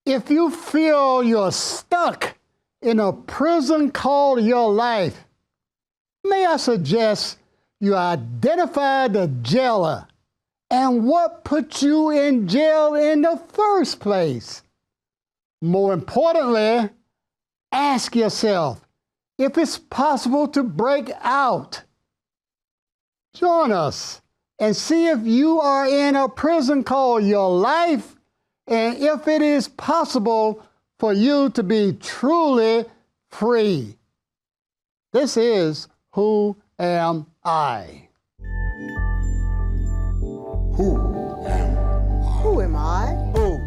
If you feel you're stuck in a prison called your life, may I suggest you identify the jailer and what put you in jail in the first place. More importantly, ask yourself if it's possible to break out. Join us and see if you are in a prison called your life and if it is possible for you to be truly free. This is Who Am I? Who am I? Who am I? Who?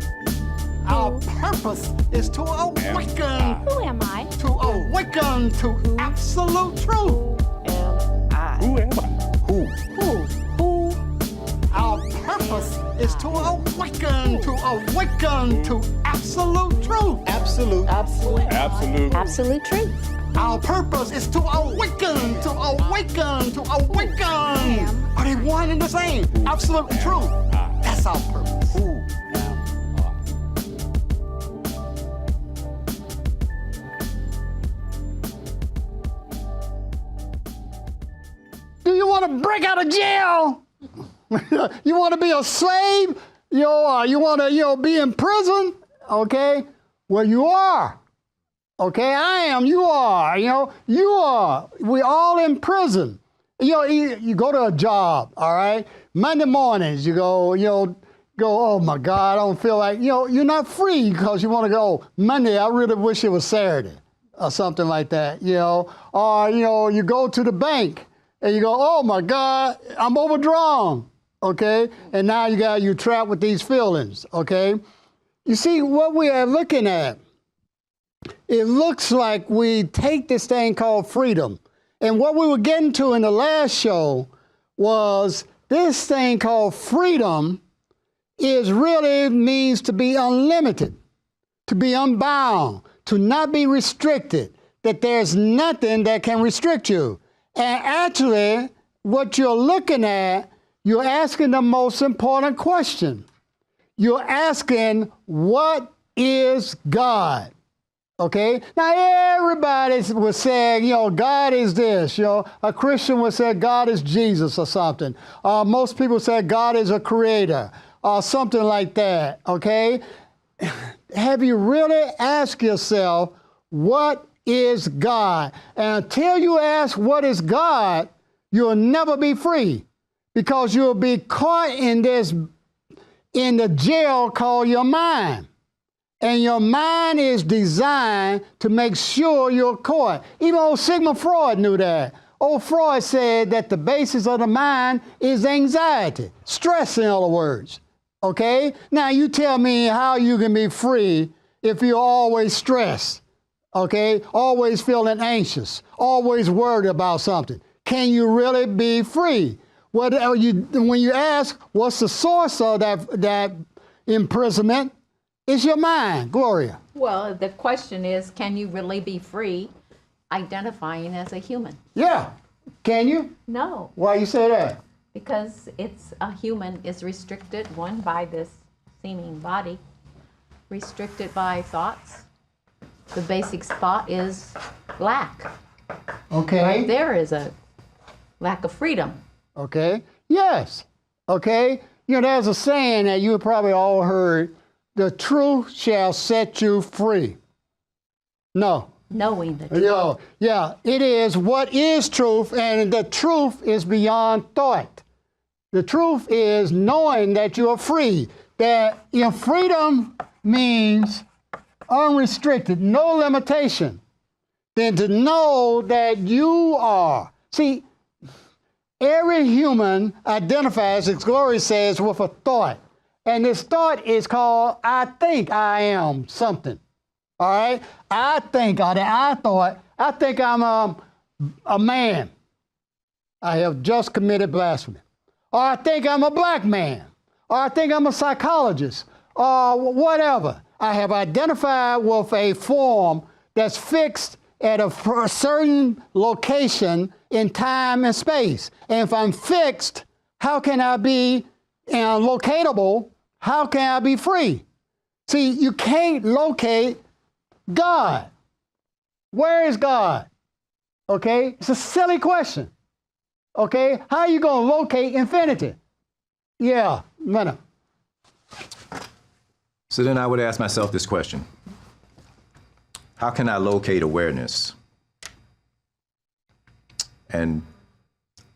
Our purpose is to awaken. Who am I? To awaken to absolute truth. Am I? Who am I? Who? Our purpose is to awaken to absolute truth. Absolute. Absolute. Absolute. Absolute truth. Our purpose is to awaken. Are they one and the same? Absolute truth. That's our purpose. Who am I? Do you want to break out of jail? You want to be a slave? You want to be in prison? Okay? Well, you are. Okay, I am. You are. You are. We all in prison. You go to a job. All right. Monday mornings, you go. Oh my God, I don't feel like. You're not free because you want to go. Monday, I really wish it was Saturday or something like that. Or you go to the bank and you go, oh my God, I'm overdrawn. Okay, and now you're trapped with these feelings. Okay, you see what we are looking at. It looks like we take this thing called freedom. And what we were getting to in the last show was this thing called freedom really means to be unlimited, to be unbound, to not be restricted, that there's nothing that can restrict you. And actually, what you're looking at, you're asking the most important question. You're asking, what is God? Okay? Now, everybody would say, God is this. A Christian would say God is Jesus or something. Most people say God is a creator or something like that. Okay? Have you really asked yourself, what is God? And until you ask what is God, you'll never be free because you'll be caught in the jail called your mind. And your mind is designed to make sure you're caught. Even old Sigmund Freud knew that. Old Freud said that the basis of the mind is anxiety, stress, in other words. Okay? Now you tell me how you can be free if you're always stressed. Okay? Always feeling anxious, always worried about something. Can you really be free? When you ask what's the source of that imprisonment, it's your mind, Gloria. Well, the question is, can you really be free identifying as a human? Yeah. Can you? No, Why you say that? because a human is restricted, one, by this seeming body, restricted by thoughts. The basic thought is lack. Okay. Right there is a lack of freedom. Okay. Yes. Okay. There's a saying that you probably all heard, the truth shall set you free. No. Knowing the truth. Yeah, it is what is truth, and the truth is beyond thought. The truth is knowing that you are free, that your freedom means unrestricted, no limitation. Then to know that you are. See, every human identifies, as Gloria says, with a thought. And this thought is called, I think I am something. All right? I think I'm a man. I have just committed blasphemy. Or I think I'm a black man. Or I think I'm a psychologist. Or whatever. I have identified with a form that's fixed at a certain location in time and space. And if I'm fixed, how can I be locatable? How can I be free? See, you can't locate God. Where is God? Okay? It's a silly question. Okay? How are you going to locate infinity? Yeah, minute. So then I would ask myself this question. How can I locate awareness? And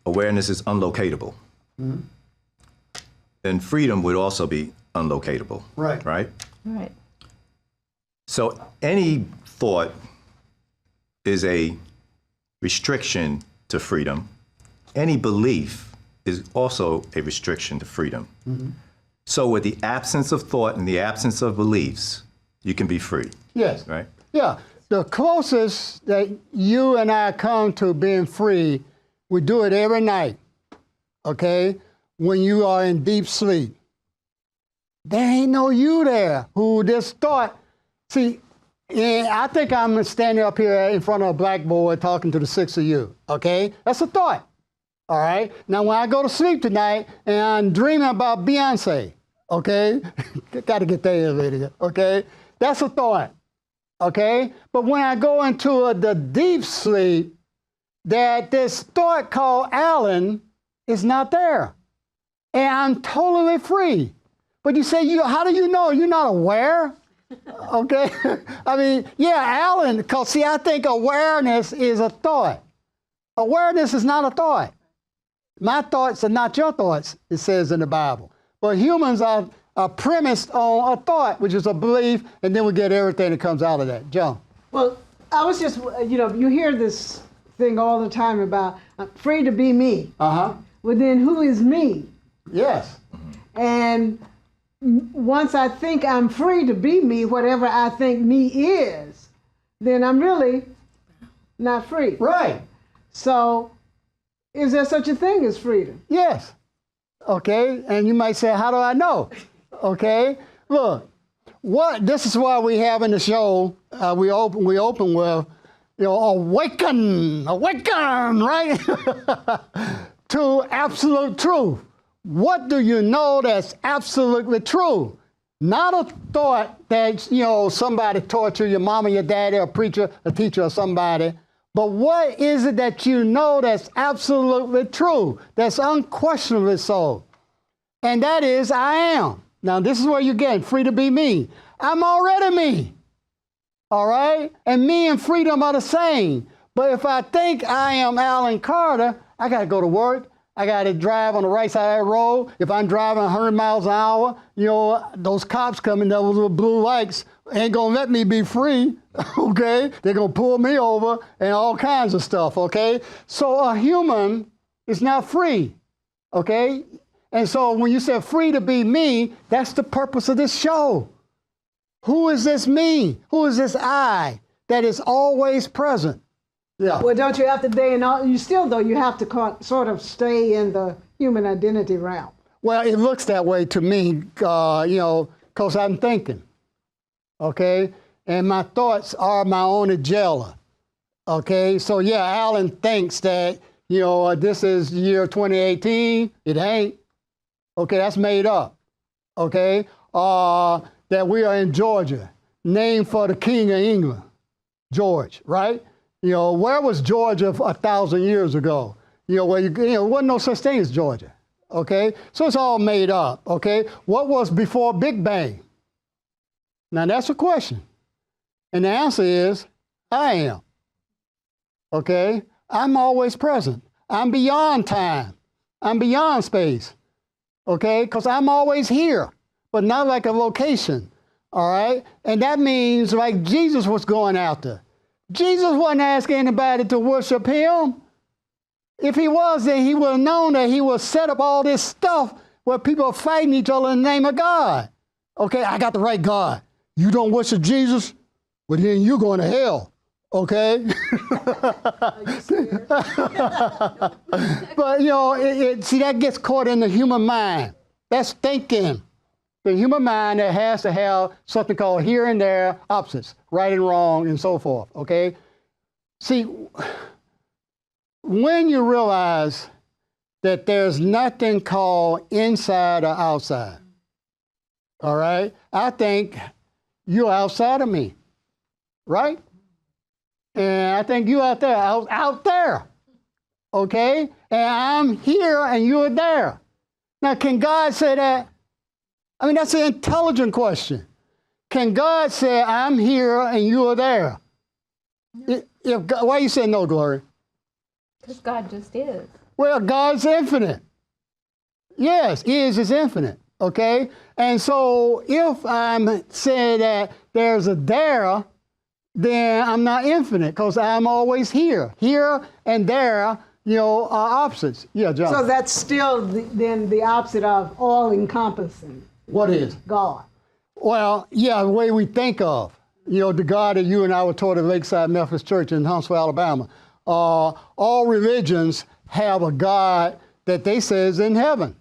awareness is unlocatable. Mm-hmm. Then freedom would also be unlocatable. Right. Right? Right. So any thought is a restriction to freedom. Any belief is also a restriction to freedom. Mm-hmm. So with the absence of thought and the absence of beliefs, you can be free. Yes. Right? Yeah. The closest that you and I come to being free, we do it every night, okay, when you are in deep sleep. There ain't no you there who this thought. See, I think I'm standing up here in front of a blackboard talking to the six of you, okay? That's a thought, all right? Now, when I go to sleep tonight and I'm dreaming about Beyonce, okay? Got to get that elevated, okay? That's a thought, okay? But when I go into the deep sleep, that this thought called Alan is not there. And I'm totally free. But you say, how do you know? You're not aware? Okay? I mean, yeah, Alan, because see, I think awareness is a thought. Awareness is not a thought. My thoughts are not your thoughts, it says in the Bible. But humans are premised on a thought, which is a belief, and then we get everything that comes out of that. John. Well, I was just, you hear this thing all the time about, I'm free to be me. Uh-huh. Well, then who is me? Yes. And once I think I'm free to be me, whatever I think me is, then I'm really not free. Right. So, is there such a thing as freedom? Yes. Okay. And you might say, how do I know? Okay. Look, this is why we have in the show, we open with, awaken, right? To absolute truth. What do you know that's absolutely true? Not a thought that, somebody taught you, your mama, your daddy, a preacher, a teacher, or somebody. But what is it that you know that's absolutely true, that's unquestionably so? And that is, I am. Now, this is where you're getting free to be me. I'm already me. All right? And me and freedom are the same. But if I think I am Alan Carter, I got to go to work. I got to drive on the right side of that road. If I'm driving 100 miles an hour, those cops coming, those little blue lights, ain't going to let me be free, okay? They're going to pull me over and all kinds of stuff, okay? So a human is not free, okay? And so when you say free to be me, that's the purpose of this show. Who is this me? Who is this I that is always present? Yeah. Well, don't you have to you have to sort of stay in the human identity realm. Well, it looks that way to me, because I'm thinking, okay? And my thoughts are my own jailer, okay? So, yeah, Alan thinks that, this is year 2018. It ain't. Okay, that's made up, okay? That we are in Georgia, named for the King of England, George, right? Where was Georgia 1,000 years ago? Wasn't no such thing as Georgia, okay? So it's all made up, okay? What was before Big Bang? Now that's a question. And the answer is, I am, okay? I'm always present. I'm beyond time. I'm beyond space, okay? Because I'm always here, but not like a location, all right? And that means like Jesus was going after. Jesus wasn't asking anybody to worship him. If he was, then he would have known that he would set up all this stuff where people are fighting each other in the name of God. Okay, I got the right God. You don't worship Jesus? Well, then you're going to hell. Okay? But, see, that gets caught in the human mind. That's thinking. The human mind that has to have something called here and there opposites, right and wrong, and so forth, okay? See, when you realize that there's nothing called inside or outside, all right? I think you're outside of me, right? And I think you out there, okay? And I'm here and you're there. Now, can God say that? I mean, that's an intelligent question. Can God say, I'm here and you are there? If God, why you say no, Glory? Because God just is. Well, God's infinite. Yes, is infinite, okay? And so if I'm saying that there's a there, then I'm not infinite because I'm always here. Here and there, you know, are opposites. Yeah, John. So that's still then the opposite of all-encompassing, What is? God. Well, yeah, the way we think of, you know, the God that you and I were taught at Lakeside Methodist Church in Huntsville, Alabama. All religions have a God that they say is in heaven.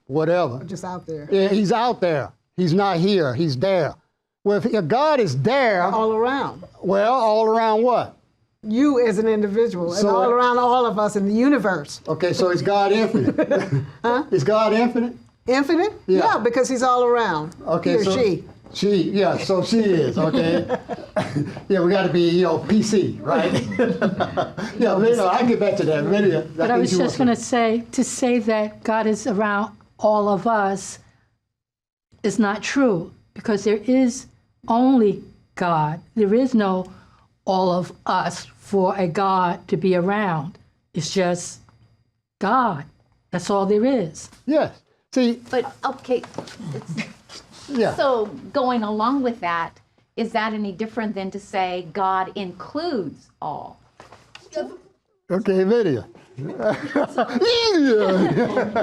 Whatever. Just out there. Yeah, he's out there. He's not here. He's there. Well, if God is there, All around. well, all around what? You as an individual, and So- all around all of us in the universe. Okay, so is God infinite? Is God infinite? Infinite? Yeah. Because he's all around. Okay, He or so she. Yeah, so she is, okay. Yeah, we got to be, you know, PC, right? Yeah, Lydia, I'll get back to that. Lydia, But I was just going to say that God is around all of us is not true because there is only God. There is no all of us for a God to be around. It's just God. That's all there is. Yes. See, But, okay, it's, yeah. so going along with that, is that any different than to say God includes all? Okay, Lydia. Yeah.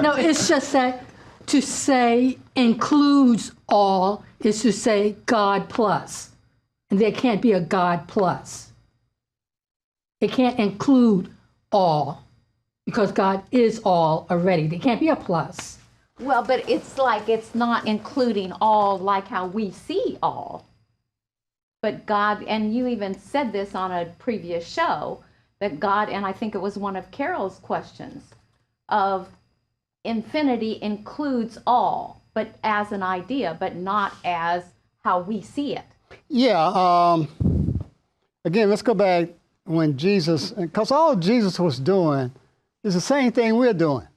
No, it's just that to say includes all is to say God plus. And there can't be a God plus. It can't include all because God is all already. There can't be a plus. Well, but it's like it's not including all like how we see all. But God, and you even said this on a previous show, that God, and I think it was one of Carol's questions, of infinity includes all, but as an idea, but not as how we see it. Yeah. Again, let's go back when Jesus, because all Jesus was doing is the same thing we're doing.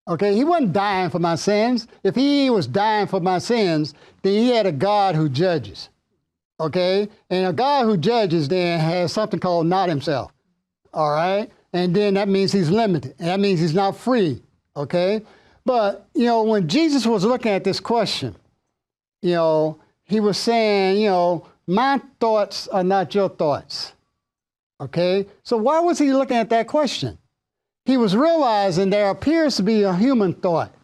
Okay, he wasn't dying for my sins. If he was dying for my sins, then he had a God who judges. Okay, and a God who judges then has something called not himself. All right, and then that means he's limited. And that means he's not free. Okay, but you know when Jesus was looking at this question, you know he was saying, you know, my thoughts are not your thoughts. Okay, so why was he looking at that question? He was realizing there appears to be a human thought,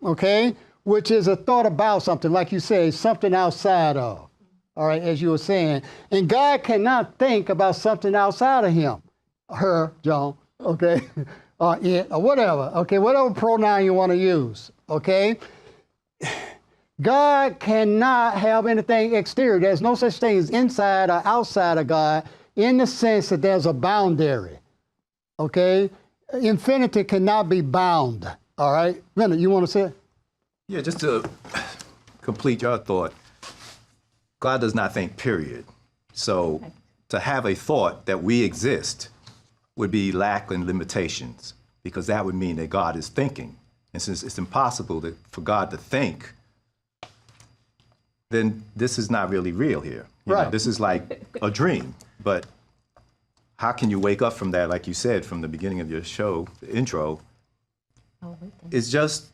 okay, which is a thought about something, like you say, something outside of, all right, as you were saying. And God cannot think about something outside of him, her, John, okay, or it, or whatever, okay, whatever pronoun you want to use, okay. God cannot have anything exterior. There's no such thing as inside or outside of God in the sense that there's a boundary, okay. Infinity cannot be bound, all right? Leonard, you want to say it? Yeah, just to complete your thought, God does not think, period. So to have a thought that we exist would be lacking limitations because that would mean that God is thinking. And since it's impossible for God to think, then this is not really real here. You know, Right. this is like a dream. But how can you wake up from that, like you said, from the beginning of your show, the intro, is just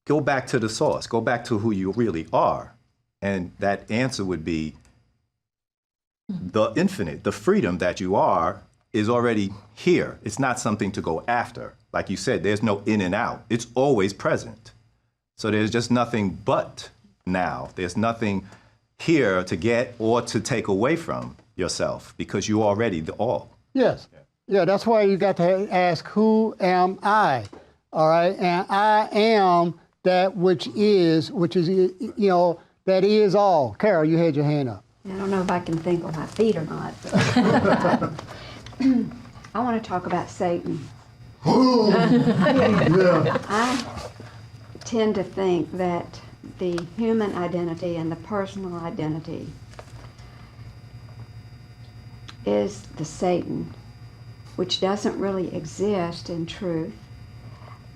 go back to the source, go back to who you really are. And that answer would be the infinite, the freedom that you are is already here. It's not something to go after. Like you said, there's no in and out. It's always present. So there's just nothing but now. There's nothing here to get or to take away from yourself because you're already the all. Yes. Yeah, that's why you got to ask, who am I? All right, and I am that which is, you know, that is all. Carol, you had your hand up. I don't know if I can think on my feet or not. But I want to talk about Satan. Yeah. I tend to think that the human identity and the personal identity is the Satan, which doesn't really exist in truth,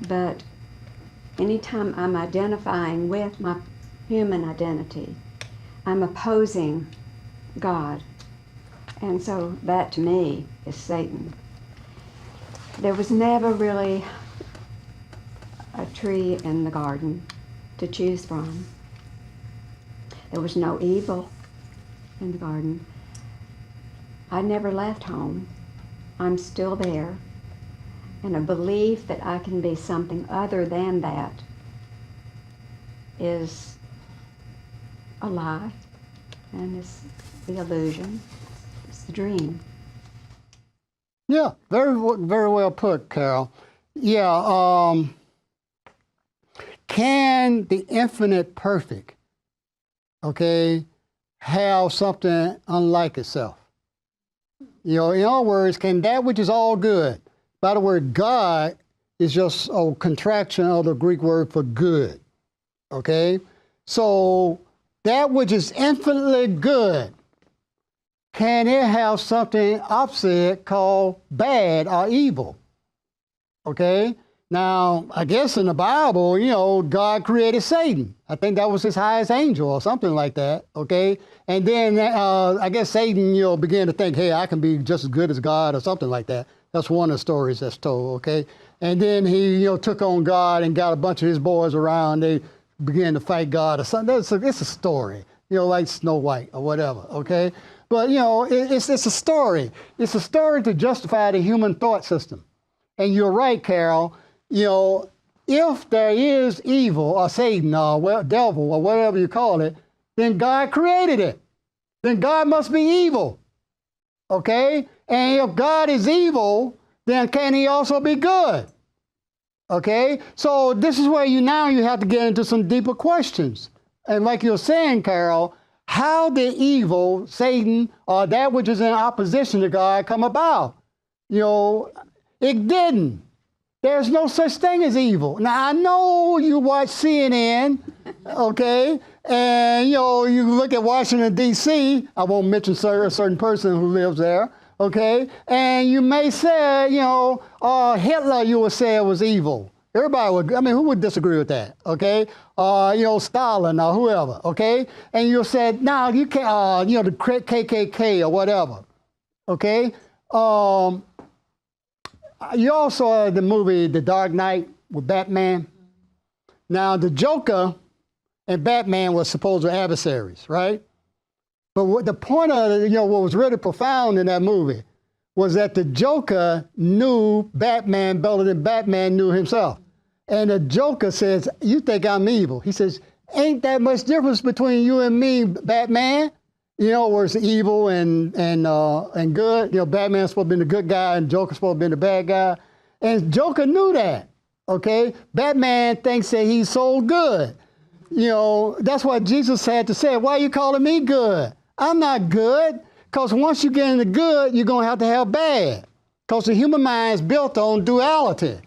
but anytime I'm identifying with my human identity, I'm opposing God. And so that to me is Satan. There was never really a tree in the garden to choose from. There was no evil in the garden. I never left home. I'm still there. And a belief that I can be something other than that is a lie, and it's the illusion, it's the dream. Yeah, very well put, Carol. Yeah, can the infinite perfect, okay, have something unlike itself? You know, in other words, can that which is all good, by the word God is just a contraction of the Greek word for good, okay? So that which is infinitely good, can it have something opposite called bad or evil? Okay? Now, I guess in the Bible, you know, God created Satan. I think that was his highest angel or something like that, okay? And then I guess Satan, you know, began to think, hey, I can be just as good as God or something like that. That's one of the stories that's told, okay? And then he, you know, took on God and got a bunch of his boys around. They began to fight God or something. It's a story, you know, like Snow White or whatever, okay? But, you know, it's a story. It's a story to justify the human thought system. And you're right, Carol. You know, if there is evil or Satan or devil or whatever you call it, then God created it. Then God must be evil, okay? And if God is evil, then can he also be good? Okay? So this is where you have to get into some deeper questions. And like you're saying, Carol, how did evil, Satan, or that which is in opposition to God come about? You know, it didn't. There's no such thing as evil. Now, I know you watch CNN, okay, and, you know, you look at Washington, D.C., I won't mention a certain person who lives there, okay, and you may say, you know, Hitler, you would say was evil. Everybody would, I mean, who would disagree with that, okay? You know, Stalin or whoever, okay? And you said, no, you can't, you know, the KKK or whatever, okay? You all saw the movie The Dark Knight with Batman. Now, the Joker and Batman were supposed adversaries, right? But what the point of, you know, what was really profound in that movie was that the Joker knew Batman better than Batman knew himself. And the Joker says, you think I'm evil. He says, ain't that much difference between you and me, Batman? You know, where it's evil and good. You know, Batman's supposed to be the good guy and Joker's supposed to be the bad guy. And Joker knew that, okay? Batman thinks that he's so good. You know, that's what Jesus had to say. Why are you calling me good? I'm not good. Because once you get into good, you're going to have bad. Because the human mind is built on duality.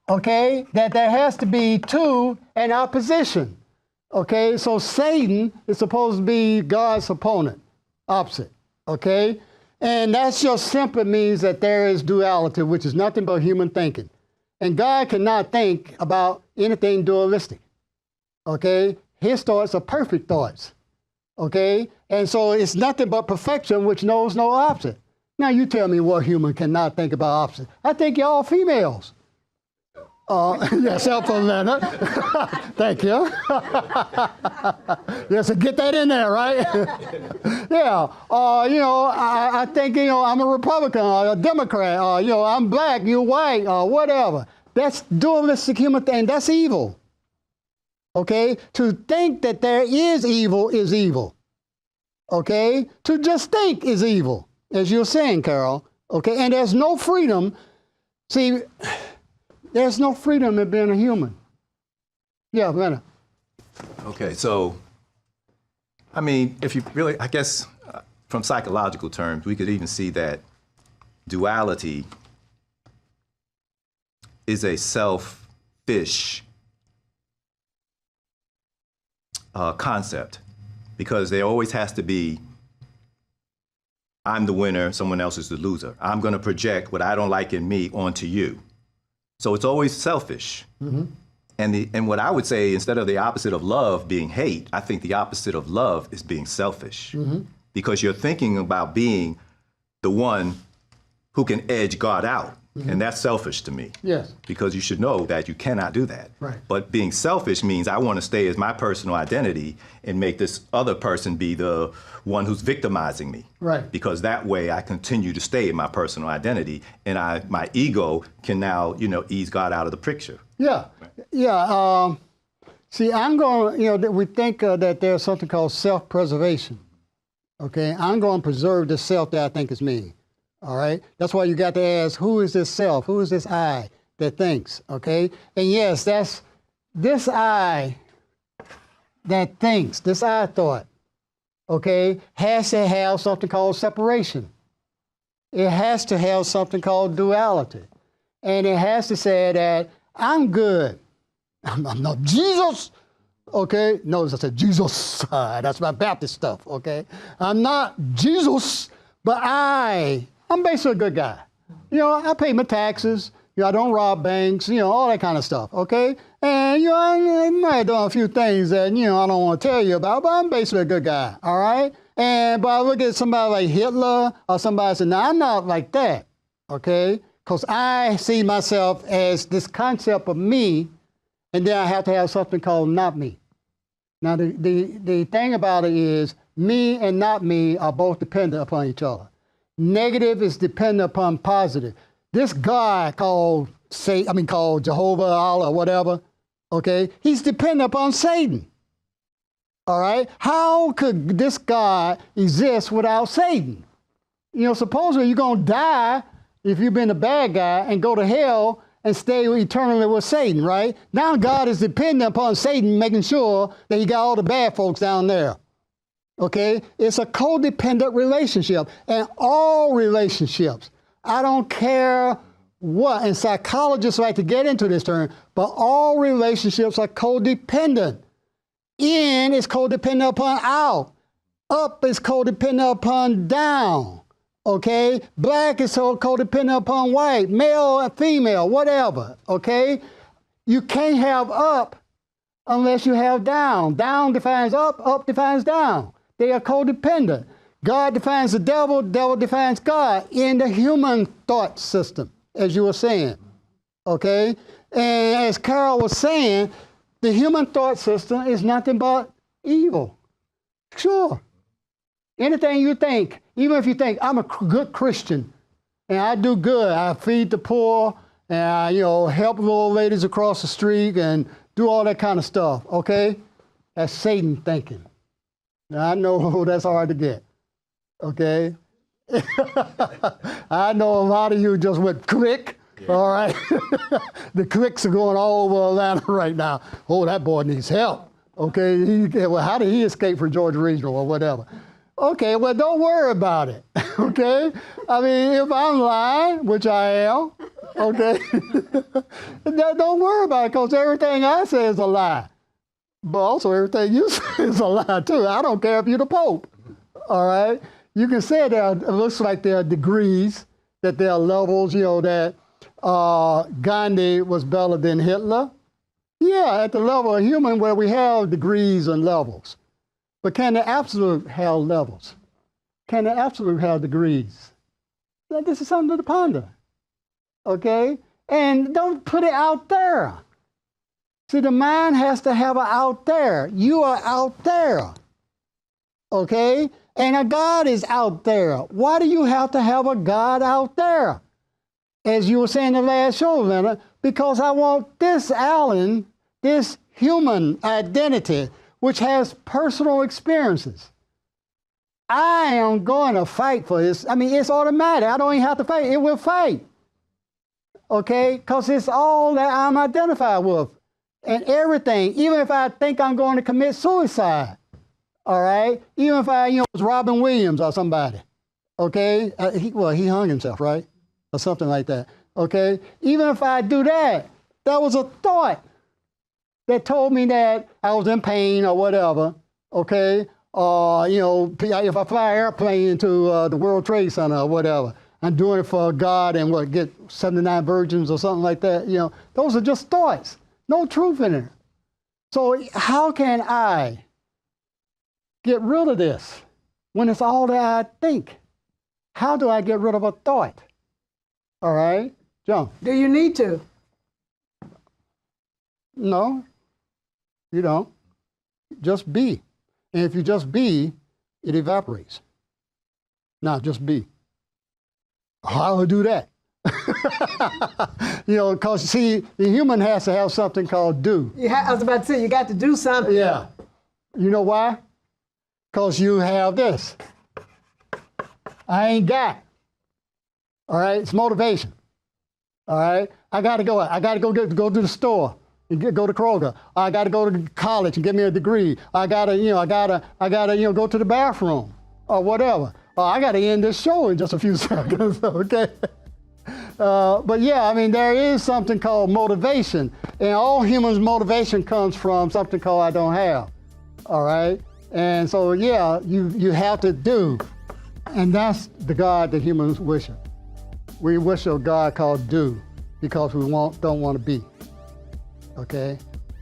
Okay? That there has to be two in opposition. Okay? So Satan is supposed to be God's opponent, opposite. Okay? And that just simply means that there is duality, which is nothing but human thinking. And God cannot think about anything dualistic. Okay? His thoughts are perfect thoughts. Okay? And so it's nothing but perfection, which knows no opposite. Now you tell me what human cannot think about opposite. I think you're all females. Yeah, cell phone Leonard. Thank you. Yeah, so get that in there, right? Yeah. You know, I think, you know, I'm a Republican or a Democrat. You know, I'm black, you're white, or whatever. That's dualistic human thing. That's evil. Okay? To think that there is evil. Okay? To just think is evil, as you're saying, Carol. Okay? And there's no freedom. See, there's no freedom in being a human. Yeah, Lena. Okay, so, I mean, if you really, I guess, from psychological terms, we could even see that duality is a selfish concept, because there always has to be, I'm the winner, someone else is the loser. I'm going to project what I don't like in me onto you. So it's always selfish. And what I would say, instead of the opposite of love being hate, I think the opposite of love is being selfish. Because you're thinking about being the one who can edge God out. And that's selfish to me. Yes. Because you should know that you cannot do that. Right. But being selfish means I want to stay as my personal identity and make this other person be the one who's victimizing me. Right. Because that way I continue to stay in my personal identity, and my ego can now, ease God out of the picture. Yeah. Yeah. See, I'm going, we think that there's something called self-preservation. Okay. I'm going to preserve the self that I think is me. All right. That's why you got to ask, who is this self? Who is this I that thinks? Okay. And yes, that's this I that thinks, this I thought, okay, has to have something called separation. It has to have something called duality. And it has to say that I'm good. I'm not Jesus. Okay. Notice I said Jesus. That's my Baptist stuff. Okay. I'm not Jesus, but I'm basically a good guy. I pay my taxes. I don't rob banks, all that kind of stuff, okay? And, I might have done a few things that, I don't want to tell you about, but I'm basically a good guy, all right? But I look at somebody like Hitler or somebody say, no, I'm not like that, okay? Because I see myself as this concept of me, and then I have to have something called not me. Now, the thing about it is me and not me are both dependent upon each other. Negative is dependent upon positive. This God called Jehovah, Allah, whatever, okay, he's dependent upon Satan. All right? How could this God exist without Satan? Supposedly you're going to die if you've been a bad guy and go to hell and stay eternally with Satan, right? Now God is dependent upon Satan, making sure that he got all the bad folks down there. Okay? It's a codependent relationship. And all relationships, I don't care what, and psychologists like to get into this term, but all relationships are codependent. In is codependent upon out. Up is codependent upon down. Okay? Black is so codependent upon white, male and female, whatever. Okay? You can't have up unless you have down. Down defines up defines down. They are codependent. God defines the devil defines God in the human thought system, as you were saying. Okay? And as Carol was saying, the human thought system is nothing but evil. Sure. Anything you think, even if you think, I'm a good Christian and I do good, I feed the poor and I, help little ladies across the street and do all that kind of stuff, okay? That's Satan thinking. Now, I know that's hard to get, okay? I know a lot of you just went click, all right? The clicks are going all over Atlanta right now. Oh, that boy needs help, okay? Well, how did he escape from Georgia Regional or whatever? Okay, well, don't worry about it, okay? I mean, if I'm lying, which I am, okay, don't worry about it, because everything I say is a lie. But also everything you say is a lie, too. I don't care if you're the Pope, all right? You can say it looks like there are degrees, that there are levels, that Gandhi was better than Hitler. Yeah, at the level of human where we have degrees and levels. But can the absolute have levels? Can the absolute have degrees? This is something to ponder, okay? And don't put it out there. See, the mind has to have an out there. You are out there, okay? And a God is out there. Why do you have to have a God out there? As you were saying in the last show, Leonard, because I want this Alan, this human identity, which has personal experiences. I am going to fight for this. I mean, it's automatic. I don't even have to fight. It will fight. Okay? Because it's all that I'm identified with. And everything, even if I think I'm going to commit suicide, all right? Even if I, was Robin Williams or somebody, okay? He hung himself, right? Or something like that, okay? Even if I do that, that was a thought. that told me that I was in pain or whatever, okay? If I fly an airplane into the World Trade Center or whatever, I'm doing it for God and get 79 virgins or something like that. Those are just thoughts. No truth in it. So how can I get rid of this when it's all that I think? How do I get rid of a thought? All right, John. Do you need to? No, you don't. Just be. And if you just be, it evaporates. Now, just be. How do I do that? Because see, the human has to have something called do. I was about to say, you got to do something. Yeah. You know why? Because you have this. I ain't got. All right, it's motivation. All right, I got to go to the store and go to Kroger. I got to go to college and get me a degree. I got to go to the bathroom or whatever. I got to end this show in just a few seconds. Okay. But yeah, I mean, there is something called motivation, and all humans' motivation comes from something called I don't have. All right, and so yeah, you have to do, and that's the God that humans worship. We worship a God called do because we don't want to be. Okay.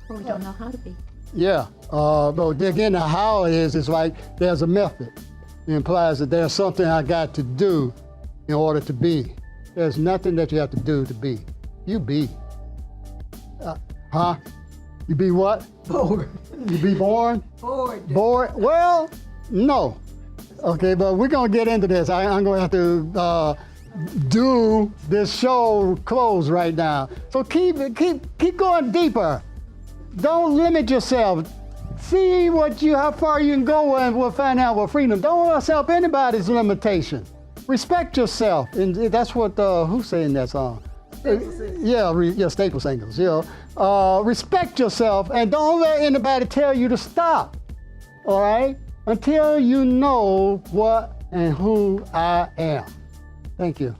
Well, we don't know how to be. Yeah, but again, the how it is like there's a method. It implies that there's something I got to do in order to be. There's nothing that you have to do to be. You be. You be what? Bored. You be born? Bored. Bored? Well, no. Okay, but we're gonna get into this. I'm gonna have to do this show close right now. So keep going deeper. Don't limit yourself. See how far you can go, and we'll find out what freedom. Don't accept anybody's limitation. Respect yourself, and that's what who's saying that song? Staple Singles. Respect yourself, and don't let anybody tell you to stop. All right, until you know what and who I am. Thank you.